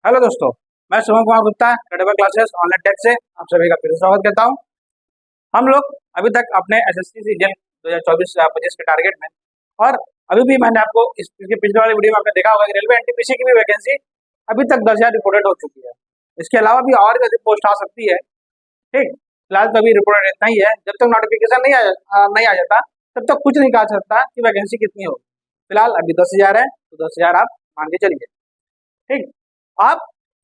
Hello दोस्तों, मैं Shubham Kumar Gupta credible classes online tech से आप सभी का फिर से स्वागत करता हूं। हम लोग अभी तक अपने एसएससी सीजन 2024-25 के टारगेट में, और अभी भी मैंने आपको इसके पिछले वाले वीडियो में आपने देखा होगा कि रेलवे एनटीपीसी की भी वैकेंसी अभी तक 10,000 रिपोर्टेड हो चुकी है। इसके अलावा भी और भी अधिक पोस्ट आ सकती है। ठीक, फिलहाल तो अभी रिपोर्टेड इतना ही है। जब तक नोटिफिकेशन नहीं आ जाता तब तक कुछ नहीं कहा सकता कि वैकेंसी कितनी होगी। फिलहाल अभी 10,000 है, तो 10,000 आप मान के चलिए। ठीक, आप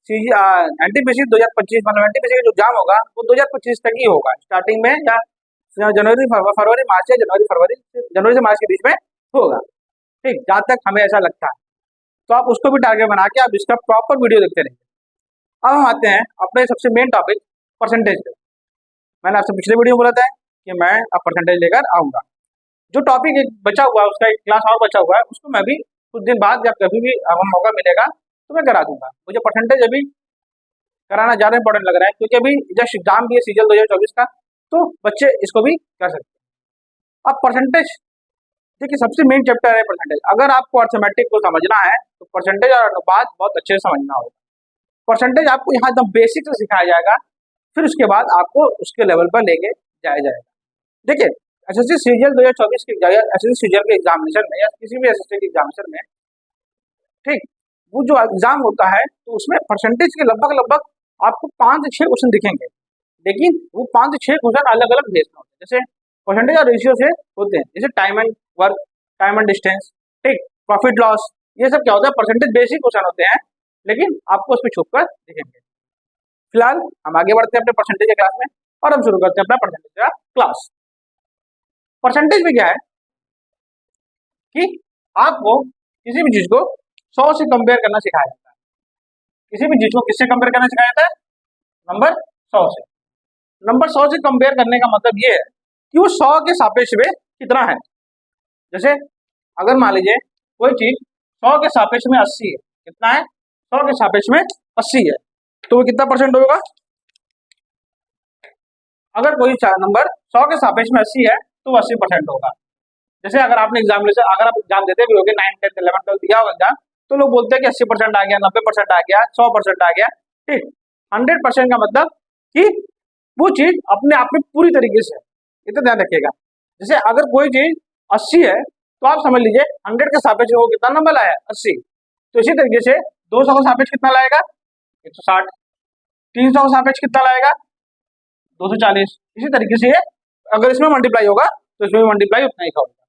एनटीपीसी 2025 मतलब एनटीपीसी का जो एग्जाम होगा वो 2025 तक ही होगा, स्टार्टिंग में या फरवरी मार्च या जनवरी से मार्च के बीच में होगा। ठीक, जहाँ तक हमें ऐसा लगता है, तो आप उसको भी टारगेट बना के आप इसका प्रॉपर वीडियो देखते रहिए। अब हम आते हैं अपने सबसे मेन टॉपिक परसेंटेज पे। मैंने आपसे पिछले वीडियो में बोला था कि मैं अब परसेंटेज लेकर आऊंगा। जो टॉपिक एक बचा हुआ है, उसका एक क्लास और बचा हुआ है, उसको मैं भी कुछ दिन बाद या कभी भी हमें मौका मिलेगा तो मैं करा दूंगा। मुझे परसेंटेज अभी कराना ज़्यादा इंपॉर्टेंट लग रहा है, क्योंकि अभी जस्ट एग्जाम भी है सीजन 2024 का, तो बच्चे इसको भी कर सकते हैं। अब परसेंटेज, देखिए सबसे मेन चैप्टर है परसेंटेज। अगर आपको अर्थमेटिक को समझना है तो परसेंटेज और अनुपात बहुत अच्छे से समझना होगा। परसेंटेज आपको यहाँ एकदम बेसिक से सिखाया जाएगा, फिर उसके बाद आपको उसके लेवल पर लेके जाया जाएगा। देखिए, एसएससी सीजीएल 2024 के एसएससी सीजीएल के एग्जामिनेशन में या किसी भी एसएससी के एग्जामिनेशन में, ठीक, वो जो एग्जाम होता है तो उसमें परसेंटेज के लगभग लगभग आपको 5 से 6 क्वेश्चन दिखेंगे, लेकिन वो 5 से 6 क्वेश्चन अलग अलग बेस में होते हैं। जैसे परसेंटेज और रेशियो से होते हैं, जैसे time and work, time and distance, ठीक, प्रॉफिट लॉस, ये सब क्या होता है, परसेंटेज बेसिक क्वेश्चन होते हैं, लेकिन आपको उस पर छुप कर दिखेंगे। फिलहाल हम आगे बढ़ते हैं अपने परसेंटेज के क्लास में, और हम शुरू करते हैं अपना परसेंटेज का क्लास। परसेंटेज में क्या है कि आपको किसी भी चीज को 100 से कंपेयर करना सिखाया जाता है। किसी भी चीज को किससे कंपेयर करना सिखाया जाता है? नंबर 100 से। नंबर 100 से कंपेयर करने का मतलब ये है कि वो 100 के सापेक्ष में कितना है। जैसे अगर मान लीजिए कोई चीज 100 के सापेक्ष में 80 है, कितना है? 100 के सापेक्ष में 80 है, तो वो कितना परसेंट होगा? अगर कोई नंबर 100 के सापेक्ष में 80 है तो वो 80% होगा। जैसे अगर आपने अगर आप एग्जाम देते भी होगे, 9, 10, 11, 12 दिया होगा एग्जाम, तो लोग बोलते हैं कि 80% आ गया, 90% आ गया, 100% आ गया। ठीक, 100% का मतलब कि वो चीज अपने आप में पूरी तरीके से, इतना ध्यान रखिएगा। जैसे अगर कोई चीज 80 है तो आप समझ लीजिए 100 के सापेक्ष वो कितना नंबर आया? 80। तो इसी तरीके से 200 का सापेक्ष कितना लाएगा? 160। 300 का सापेक्ष कितना लाएगा? 240। इसी तरीके से अगर इसमें मल्टीप्लाई होगा तो इसमें भी मल्टीप्लाई उतना ही का होगा।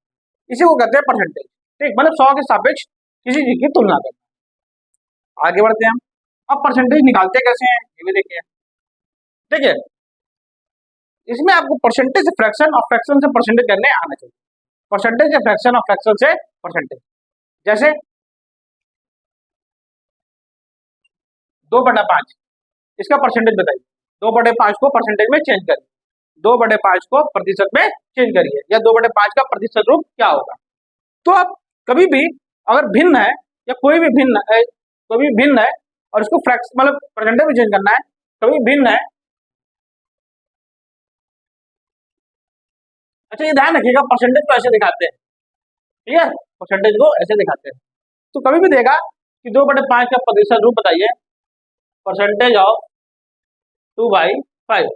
इसी को कहते हैं परसेंटेज। ठीक, मतलब 100 के सापेक्ष किसी चीज की तुलना करना। आगे बढ़ते हैं हम। अब परसेंटेज निकालते कैसे हैं ये भी देखिए। देखिए, इसमें आपको परसेंटेज से फ्रैक्शन और फ्रैक्शन से परसेंटेज करने आना चाहिए। परसेंटेज से फ्रैक्शन और फ्रैक्शन से परसेंटेज। जैसे 2/5, इसका परसेंटेज बताइए। 2/5 को परसेंटेज में चेंज करिए, 2/5 को प्रतिशत में चेंज करिए, या 2/5 का प्रतिशत रूप क्या होगा? तो आप कभी भी अगर भिन्न है या कोई भी भिन्न है और इसको फ्रैक्शन मतलब परसेंटेज में चेंज करना है, कभी भिन्न है। अच्छा, ये ध्यान रखिएगा, परसेंटेज को ऐसे दिखाते हैं, ठीक है, परसेंटेज को ऐसे दिखाते हैं। तो कभी भी देगा कि 2/5 का प्रतिशत रूप बताइए, परसेंटेज ऑफ 2/5।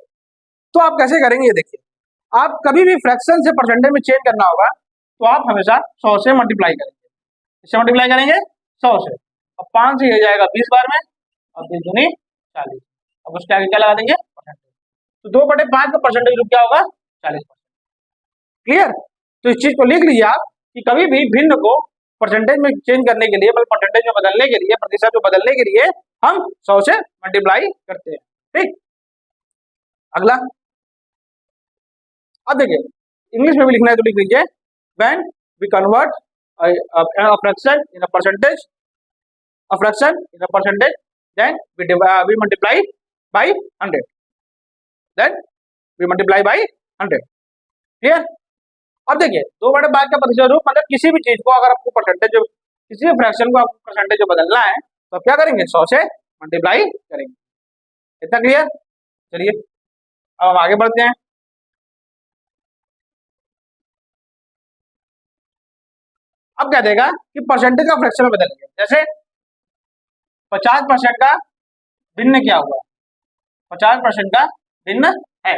तो आप कैसे करेंगे ये देखिए। आप कभी भी फ्रैक्शन से परसेंटेज में चेंज करना होगा तो आप हमेशा 100 से मल्टीप्लाई करेंगे। इससे मल्टीप्लाई करेंगे 100 से, और 5 से ये जाएगा 20 बार में, और 3 दूनी 40। अब उसके आगे क्या लगा देंगे? परसेंटेज। तो 2/5 का परसेंटेज रूप क्या होगा? 40%। क्लियर? तो इस चीज को लिख लीजिए आप कि कभी भी भिन्न को परसेंटेज में चेंज करने के लिए, मतलब परसेंटेज में बदलने के लिए, प्रतिशत में बदलने के लिए हम 100 से मल्टीप्लाई करते हैं। ठीक, अगला। अब देखिए, इंग्लिश में भी लिखना है तो लिख लीजिए, when we convert a fraction in a percentage, a fraction in a percentage, then we multiply by 100, then we multiply by 100। Clear? अब देखिए, 2/5 का प्रतिशत रूप मतलब किसी भी चीज को अगर आपको परसेंटेज, किसी भी फ्रैक्शन को आपको परसेंटेज में बदलना है तो आप क्या करेंगे? 100 से मल्टीप्लाई करेंगे। इतना क्लियर? चलिए अब हम आगे बढ़ते हैं। अब क्या देगा कि परसेंटेज का फ्रैक्शन में बदलेंगे। जैसे 50% का भिन्न क्या हुआ, 50% का भिन्न है।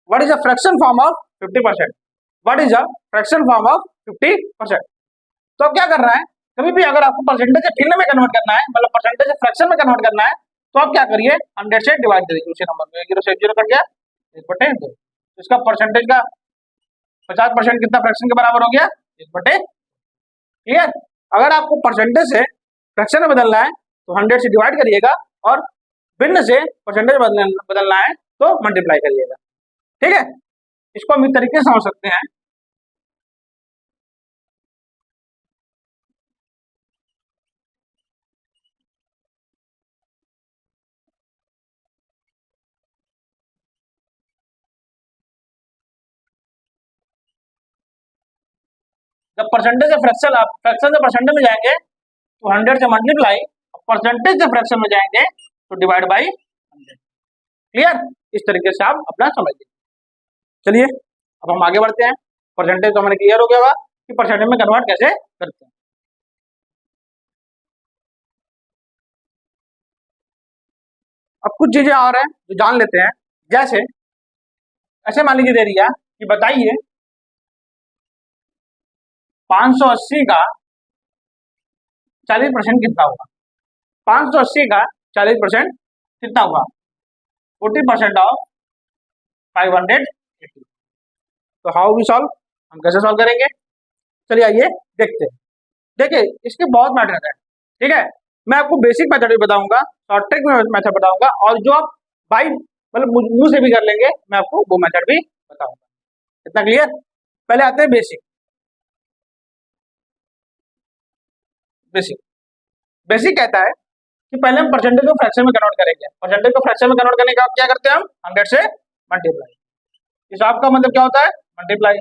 What is a fraction form of 50%, what is a fraction form of 50%। तो अब क्या कर रहा है, कभी भी अगर आपको परसेंटेज से भिन्न में कन्वर्ट करना है, मतलब परसेंटेज से फ्रैक्शन में कन्वर्ट करना है, तो आप क्या करिए, 100 से डिवाइड करिए उसी नंबर में, 0 से 0 कट गया, 1/2। इसका परसेंटेज का 50% कितना फ्रैक्शन के बराबर हो गया, 1/2। क्लियर। अगर आपको परसेंटेज से फ्रैक्शन में बदलना है तो 100 से डिवाइड करिएगा, और भिन्न से परसेंटेज बदलना है तो मल्टीप्लाई करिएगा। ठीक है, इसको हम इस तरीके से समझ सकते हैं। जब परसेंटेज से फ्रैक्शन, आप फ्रैक्शन से परसेंटेज में जाएंगे तो 100 से मल्टीप्लाई, परसेंटेज से फ्रैक्शन में जाएंगे तो डिवाइड बाई 100। क्लियर। इस तरीके से आप अपना समझिए। चलिए अब हम आगे बढ़ते हैं। परसेंटेज तो हमारे क्लियर हो गया होगा कि परसेंटेज में कन्वर्ट कैसे करते हैं। अब कुछ चीजें और हैं जो जान लेते हैं। जैसे ऐसे मान लीजिए दे दिया कि बताइए 580 का 40% कितना हुआ, 580 का 40% कितना हुआ, 40% ऑफ 580। तो हाउ वी सॉल्व, हम कैसे सॉल्व करेंगे, चलिए आइए देखते हैं। देखिए इसके बहुत मैथड है। ठीक है, मैं आपको बेसिक मेथड भी बताऊंगा, शॉर्ट ट्रिक में मेथड बताऊंगा, और जो आप बाई मतलब मुंह से भी कर लेंगे मैं आपको वो मेथड भी बताऊंगा। इतना क्लियर। पहले आते हैं बेसिक। बेसिक बेसिक कहता है कि पहले हम परसेंटेज को फ्रैक्शन में कन्वर्ट करेंगे। परसेंटेज को फ्रैक्शन में कन्वर्ट करने का क्या करते हैं हम, 100 से मल्टीप्लाई। इस आपका मतलब क्या होता है, मल्टीप्लाई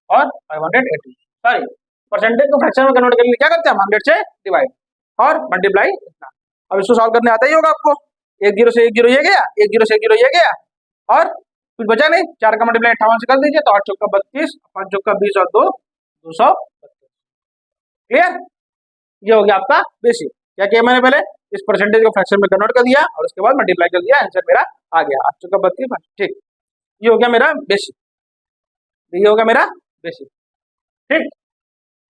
और 580, सॉरी परसेंटेज को फ्रैक्शन में कन्वर्ट करने के लिए क्या करते हैं हम, 100 से डिवाइड और मल्टीप्लाई इतना। अब इसको सॉल्व करने आता ही होगा आपको। 1 0 से 1 0 ये गया, 1 0 से 1 0 ये गया, और कुछ बचा नहीं, 4 का मल्टीप्लाई 58 से कर दीजिए तो 8 चौका 32, 5 चौका 20 और 2 232। क्लियर। ये हो गया आपका बेसिक। क्या किया मैंने, पहले इस परसेंटेज को फ्रैक्शन में कन्वर्ट कर दिया और उसके बाद मल्टीप्लाई कर दिया, आंसर मेरा आ गया 8 चौका 32। ठीक, ये हो गया मेरा बेसिक, ये हो गया मेरा बेसिक। ठीक,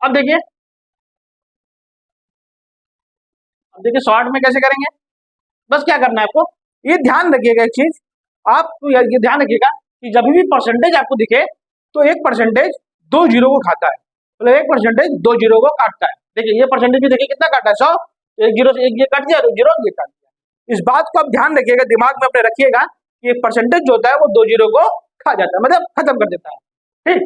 अब देखिए, अब देखिए शॉर्ट में कैसे करेंगे। बस क्या करना है आपको, ये ध्यान रखिएगा एक चीज, आप ये ध्यान रखिएगा कि जब भी परसेंटेज आपको दिखे तो एक परसेंटेज 2 जीरो को खाता है, मतलब एक परसेंटेज 2 जीरो को काटता है। देखिए ये परसेंटेज भी देखिए कितना काटा है, 100, 1 जीरो से 1 ये कट गया, 2 जीरो ये काट दिया। इस बात को आप ध्यान रखिएगा, दिमाग में अपने रखिएगा कि एक परसेंटेज जो होता है वो 2 जीरो को खा जाता है, मतलब खत्म कर देता है। ठीक,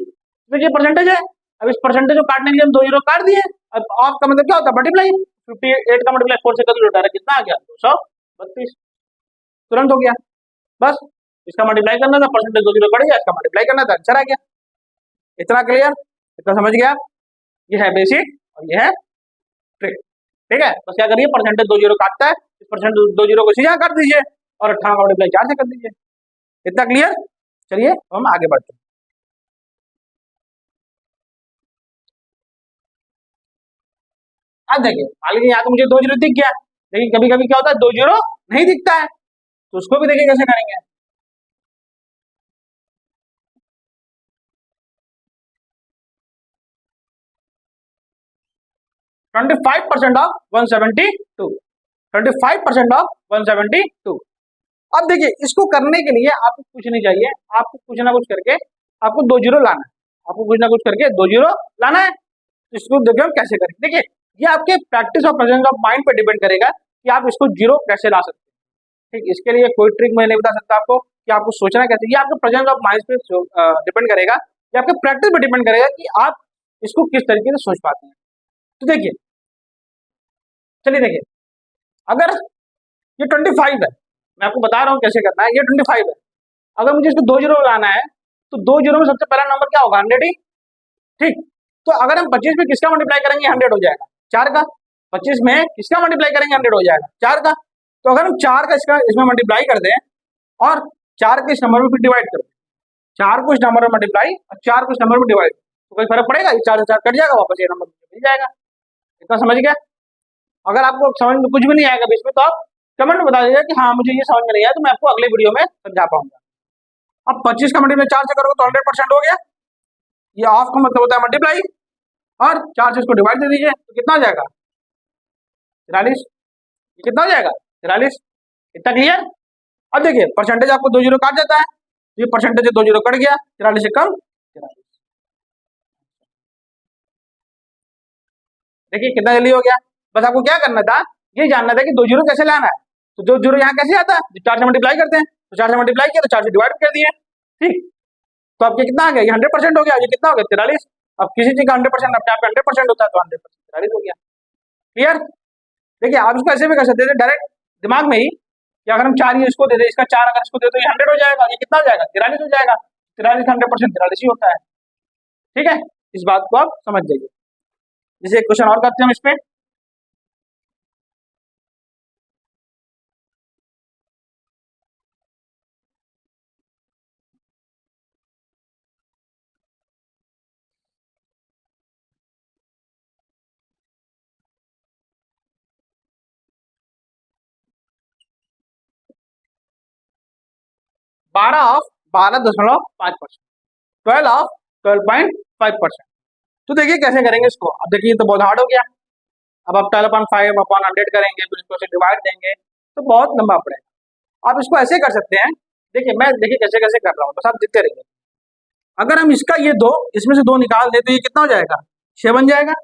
तो ये परसेंटेज है। अब इस परसेंटेज को काटने के लिए हम 2 जीरो काट दिए। अब ऑफ का मतलब क्या होता है, मल्टीप्लाई। 58 का मल्टीप्लाई 4 से कर दो, कितना आ गया, 232। तुरंत हो गया। बस इसका मल्टीप्लाई करना था, परसेंटेज 2 जीरो कट गया, इसका मल्टीप्लाई करना था, आंसर आ गया। इतना क्लियर, इतना समझ गया आप। ये है बेसिक और ये है ट्रिक। ठीक है, बस क्या करिए, परसेंटेज 2 जीरो काटता है, इस परसेंटेज 2 जीरो को सीधा काट दीजिए और 58 का मल्टीप्लाई 4 से कर दीजिए। इतना क्लियर। चलिए हम आगे बढ़ते हैं। अब देखिए मान लीजिए यहाँ तो मुझे 2 जीरो दिख गया, लेकिन कभी कभी क्या होता है 2 जीरो नहीं दिखता है, तो उसको भी देखिए कैसे करेंगे। 25% ऑफ 172, 25% ऑफ 172। अब देखिए इसको करने के लिए आपको कुछ नहीं चाहिए, आपको कुछ ना कुछ करके आपको 2 जीरो लाना है, आपको कुछ ना कुछ करके 2 जीरो लाना है। इसको देखिए हम कैसे करेंगे। देखिए ये आपके प्रैक्टिस और प्रेजेंस ऑफ माइंड पे डिपेंड करेगा कि आप इसको जीरो कैसे ला सकते हैं। ठीक, इसके लिए कोई ट्रिक मैं नहीं बता सकता आपको कि आपको सोचना कैसे, ये आपके प्रेजेंस ऑफ माइंड पे डिपेंड करेगा, ये आपके प्रैक्टिस पे डिपेंड करेगा कि आप इसको किस तरीके से सोच पाते हैं। तो देखिए, चलिए देखिए, अगर ये 25 है, मैं आपको बता रहा हूँ कैसे करना है, ये 25 है, अगर मुझे इसको 2 जीरो लाना है तो 2 जीरो में सबसे पहला नंबर क्या होगा, 100 ही। ठीक, तो अगर हम 25 में किसका मल्टीप्लाई करेंगे, 100 हो जाएगा, 4 का। 25 में किसका मल्टीप्लाई करेंगे, 100 हो जाएगा, 4 का। तो अगर हम 4 का इसका इसमें मल्टीप्लाई कर दें और 4 के इस नंबर में फिर डिवाइड कर दें, 4 को इस नंबर में मल्टीप्लाई और 4 को इस नंबर में डिवाइड, तो कोई फर्क पड़ेगा, 4 से 4 कट जाएगा, वापस ये नंबर मिल जाएगा। इतना समझ गया। अगर आपको समझ में कुछ भी नहीं आएगा बीच में तो आप कमेंट में बता दीजिएगा कि हाँ मुझे ये समझ में नहीं आया, तो मैं आपको अगले वीडियो में समझा पाऊंगा। अब 25 का मल्टीप्लाई 4 से करोगे तो 100% हो गया। ये ऑफ का मतलब होता है मल्टीप्लाई, और 4 से इसको डिवाइड दे दीजिए तो कितना हो जाएगा 43। ये कितना हो जाएगा 43। इतना क्लियर। अब देखिए परसेंटेज आपको 2 जीरो काट जाता है, ये परसेंटेज से 2 जीरो कट गया, 43 से कम 43। देखिए कितना जल्दी हो गया। बस आपको क्या करना था, ये जानना था कि 2 जीरो कैसे लाना है। तो 2 जीरो यहाँ कैसे आता है, 4 से मल्टीप्लाई करते हैं, तो 4 से मल्टीप्लाई किया तो 4 से डिवाइड कर दिए, ठीक। तो आपके कितना आ गया, ये 100% हो गया। ये कितना हो गया 43। अब किसी चीज का 100% अपने आप 100% होता है, तो 100% 43 हो गया। क्लियर। देखिए आप इसको ऐसे भी कर सकते थे डायरेक्ट दिमाग में ही, कि अगर हम 4 ही इसको दे दे, इसका 4 अगर इसको दे तो ये 100 हो जाएगा। ये कितना हो जाएगा 43 हो जाएगा। 43 100% 43 ही होता है, ठीक है। इस बात को आप समझ जाइए। जैसे एक क्वेश्चन और करते हैं हम इस पे। बारह ऑफ 12.5%, 12 ऑफ 12.5%। तो देखिए कैसे करेंगे इसको। अब देखिए तो बहुत हार्ड हो गया। अब आप 12.5 अपॉन 100 करेंगे, फिर इसको से डिवाइड देंगे तो बहुत लंबा पड़ेगा। आप इसको ऐसे कर सकते हैं, देखिए मैं देखिए कैसे कैसे कर रहा हूँ, बस आप देखते रहिए। अगर हम इसका ये दो, इसमें से 2 निकाल दे तो ये कितना हो जाएगा 6 बन जाएगा,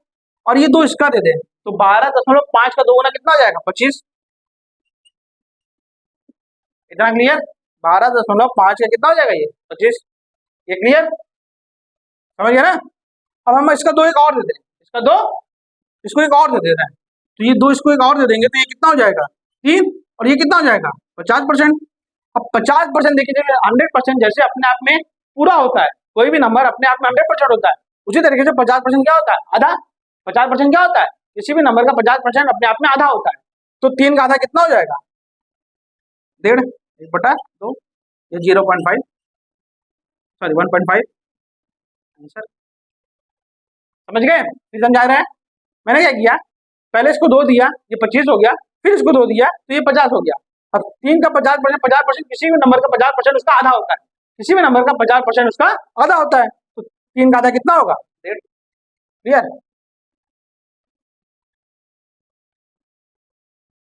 और ये 2 इसका दे दे तो 12.5 का 2 गुना कितना हो जाएगा 25। इतना क्लियर। 12.5 का कितना हो जाएगा ये 25। ये क्लियर, समझ गया ना। अब हम इसका 2 एक और दे दें, इसका 2 इसको एक और दे देना है, तो ये 2 इसको एक और दे देंगे तो ये कितना हो जाएगा 3, और ये कितना हो जाएगा 50%। अब 50% देखिए 100% जैसे अपने आप में पूरा होता है, कोई भी नंबर अपने आप में 100% होता है, उसी तरीके से 50% क्या होता है आधा। 50% क्या होता है, किसी भी नंबर का 50% अपने आप में आधा होता है। तो 3 का आधा कितना हो जाएगा 1.5, 1/2, ये 0.5 सॉरी 1.5 आंसर। समझ गए, फिर समझा रहा है। मैंने क्या किया, पहले इसको 2 दिया, ये 25 हो गया, फिर इसको 2 दिया तो ये 50 हो गया। अब 3 का 50%, 50% किसी भी नंबर का 50% उसका आधा होता है, किसी भी नंबर का 50% उसका आधा होता है, तो 3 का आधा कितना होगा 1.5। क्लियर।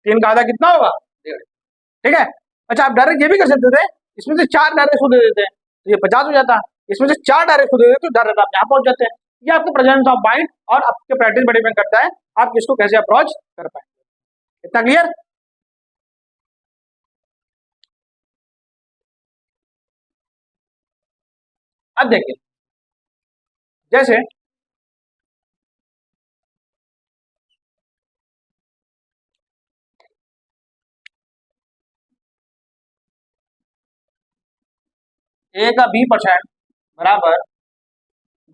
3 का आधा कितना होगा 1.5, ठीक है। अच्छा आप डायरेक्ट ये भी कर सकते थे, इसमें से 4 डायरेक्ट को दे देते हैं तो ये 50 हो जाता, इसमें से 4 डायरेक्ट को दे देते तो डायरेक्ट आप यहाँ पहुंच जाते हैं। ये आपके प्रेजेंस ऑफ माइंड और आपके प्रैक्टिस पर डिपेंड करता है, आप किसको कैसे अप्रोच कर पाए। इतना क्लियर। अब देखिए जैसे ए का B% बराबर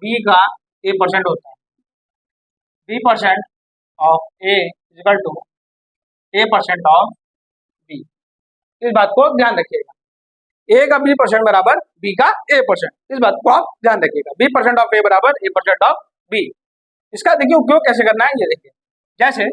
बी का A% होता है। B% of A is equal to A% of B. इस बात को ध्यान रखिएगा, ए का B% बराबर बी का A%, इस बात को आप ध्यान रखिएगा। B% ऑफ ए बराबर A% ऑफ बी। इसका देखिए उपयोग कैसे करना है, ये देखिए। जैसे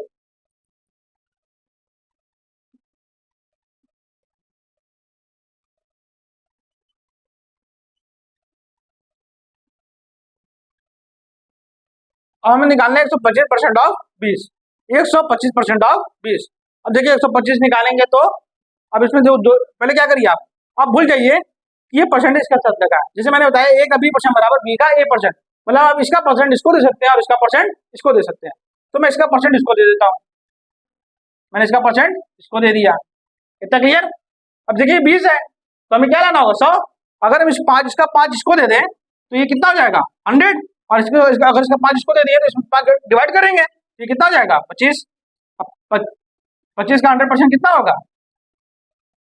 अब हमें निकालना है 125% ऑफ 20, 125% ऑफ 20। अब देखिए 125 निकालेंगे तो अब इसमें जो पहले क्या करिए आप भूल जाइए कि ये परसेंटेज का साथ लगा है। जैसे मैंने बताया ए का B% बराबर बी का A%, मतलब आप इसका परसेंट इसको दे सकते हैं और इसका परसेंट इसको दे सकते हैं। तो मैं इसका परसेंट इसको दे देता हूँ, मैंने इसका परसेंट इसको दे दिया। इतना क्लियर। अब देखिए 20 है तो हमें क्या लाना होगा 100। अगर हम इस 5 इसका 5 इसको दे दें तो ये कितना हो जाएगा 100, और अगर इसका 5 इसको दे दिए तो इसमें 5 डिवाइड करेंगे तो ये कितना हो जाएगा 25। अब 25 का 100% कितना होगा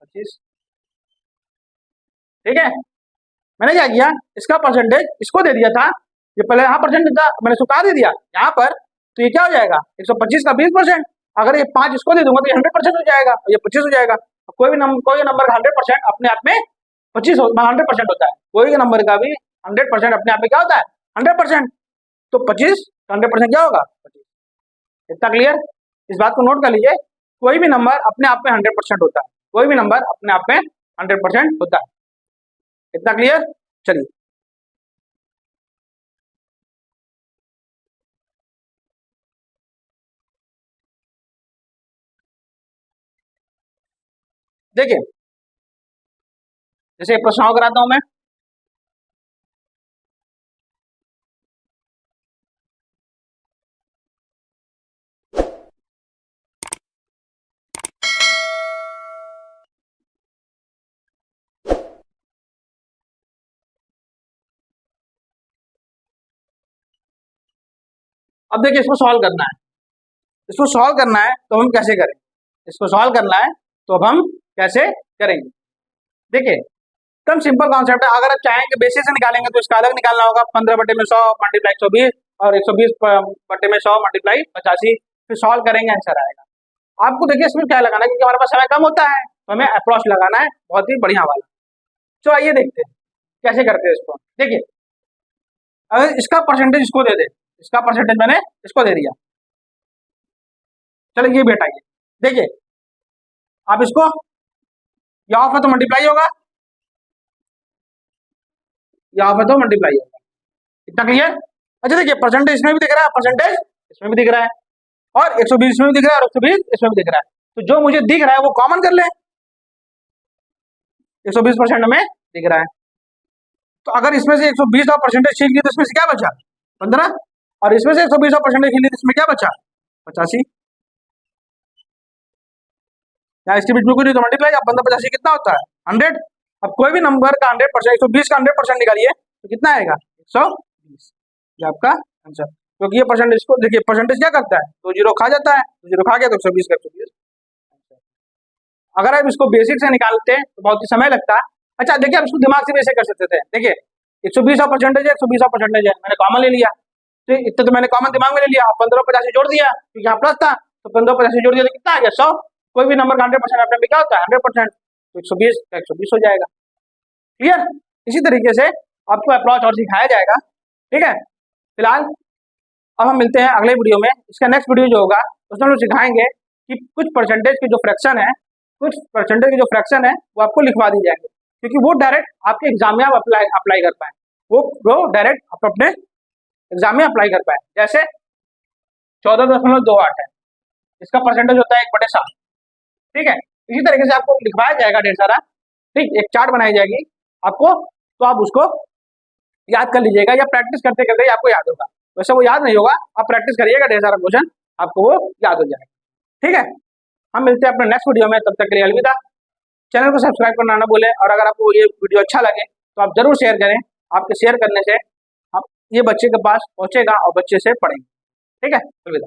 25, ठीक है। मैंने क्या किया, इसका परसेंटेज इसको दे दिया था, ये पहले यहाँ परसेंटेज था मैंने इसको कहा दे दिया यहाँ पर, तो ये क्या हो जाएगा 125 का 20%। अगर ये 5 इसको दे दूंगा तो ये 100% हो जाएगा, और ये 25 हो जाएगा। कोई नंबर का 100% अपने आप में 100% होता है, कोई नंबर का भी 100% अपने आप में क्या होता है 100%। तो 25 का 100% क्या होगा 25। इतना क्लियर। इस बात को नोट कर लीजिए, कोई भी नंबर अपने आप में 100% होता है, कोई भी नंबर अपने आप में 100% होता है। इतना क्लियर? चलिए देखिए, जैसे प्रश्न कराता हूं मैं। अब देखिए, इसको सॉल्व करना है, इसको सॉल्व करना है तो हम कैसे करें, इसको सॉल्व करना है तो अब हम कैसे करेंगे। देखिए, एकदम सिंपल कॉन्सेप्ट है। अगर आप चाहेंगे बेसिस से निकालेंगे तो इसका अलग निकालना होगा, 15/100 मल्टीप्लाई 120 और 120/100 मल्टीप्लाई 85, फिर सॉल्व करेंगे, आंसर आएगा। आपको देखिए इसमें क्या लगाना है, क्योंकि हमारे पास समय कम होता है तो हमें अप्रोच लगाना है बहुत ही बढ़िया वाला। तो आइए देखते हैं कैसे करते हैं इसको। देखिए, अगर इसका परसेंटेज इसको दे दे, इसका परसेंटेज मैंने इसको दे दिया, चलो ये बेटा ये देखिए, आप इसको या ऑफ है तो मल्टीप्लाई होगा, या ऑफ है तो मल्टीप्लाई होगा। इतना क्लियर? अच्छा देखिए, परसेंटेज इसमें भी दिख रहा है, परसेंटेज इसमें भी दिख रहा है, और 120 इसमें भी दिख रहा है, और 120 इसमें भी दिख रहा है। तो जो मुझे दिख रहा है वो कॉमन कर ले, 120% में दिख रहा है। तो अगर इसमें से 120 का परसेंटेज छीन लिया तो इसमें से क्या बचा? 15, और इसमें से 120 का परसेंटेज छीन लिया तो इसमें क्या बचा? 85। यहाँ इसके बीच में कोई नहीं तो मल्टीप्लाई, अब 15 85 कितना होता है? 100। अब कोई भी नंबर का 100%, 120 का 100% निकालिए तो कितना आएगा? 120। ये आपका आंसर। क्योंकि ये परसेंटेज को देखिए, परसेंटेज क्या करता है, तो जीरो खा जाता है, तो जीरो खा गया तो 120 का 120। अगर आप इसको बेसिक से निकालते हैं तो बहुत ही समय लगता है। अच्छा देखिए, आप इसको दिमाग से भी ऐसे कर सकते थे। देखिए, 120 का परसेंटेज है, 120 का परसेंटेज है, मैंने कॉमन ले लिया, तो इतना तो मैंने कॉमन दिमाग में ले लिया। 15/85 जोड़ दिया क्योंकि यहाँ प्लस था, तो 15/85 जोड़ दिया तो कितना आ गया? 100। कोई भी नंबर का 100% अपने में क्या होता है? 100%। तो 120 का 120 हो जाएगा। क्लियर? इसी तरीके से आपको अप्रोच और सिखाया जाएगा। ठीक है, फिलहाल अब हम मिलते हैं अगले वीडियो में। इसका नेक्स्ट वीडियो जो होगा उसमें हम लोग सिखाएंगे कि कुछ परसेंटेज के जो फ्रैक्शन है, कुछ परसेंटेज के जो फ्रैक्शन है वो आपको लिखवा दी जाएंगे, क्योंकि वो डायरेक्ट आपके एग्जाम में आप अप्लाई कर पाए, वो डायरेक्ट आप अपने एग्जाम में अप्लाई कर पाए। जैसे 14.28 है, इसका परसेंटेज होता है 1/7। ठीक है, इसी तरीके से आपको लिखवाया जाएगा ढेर सारा। ठीक, एक चार्ट बनाई जाएगी आपको, तो आप उसको याद कर लीजिएगा, या प्रैक्टिस करते करते ही आपको याद होगा। वैसे वो याद नहीं होगा, आप प्रैक्टिस करिएगा, ढेर सारा क्वेश्चन आपको वो याद हो जाएगा। ठीक है, हम मिलते हैं अपने नेक्स्ट वीडियो में, तब तक के लिए अलविदा। चैनल को सब्सक्राइब करना ना भूलें, और अगर आपको ये वीडियो अच्छा लगे तो आप जरूर शेयर करें। आपके शेयर करने से आप ये बच्चे के पास पहुंचेगा और बच्चे से पढ़ेंगे। ठीक है, अलविदा।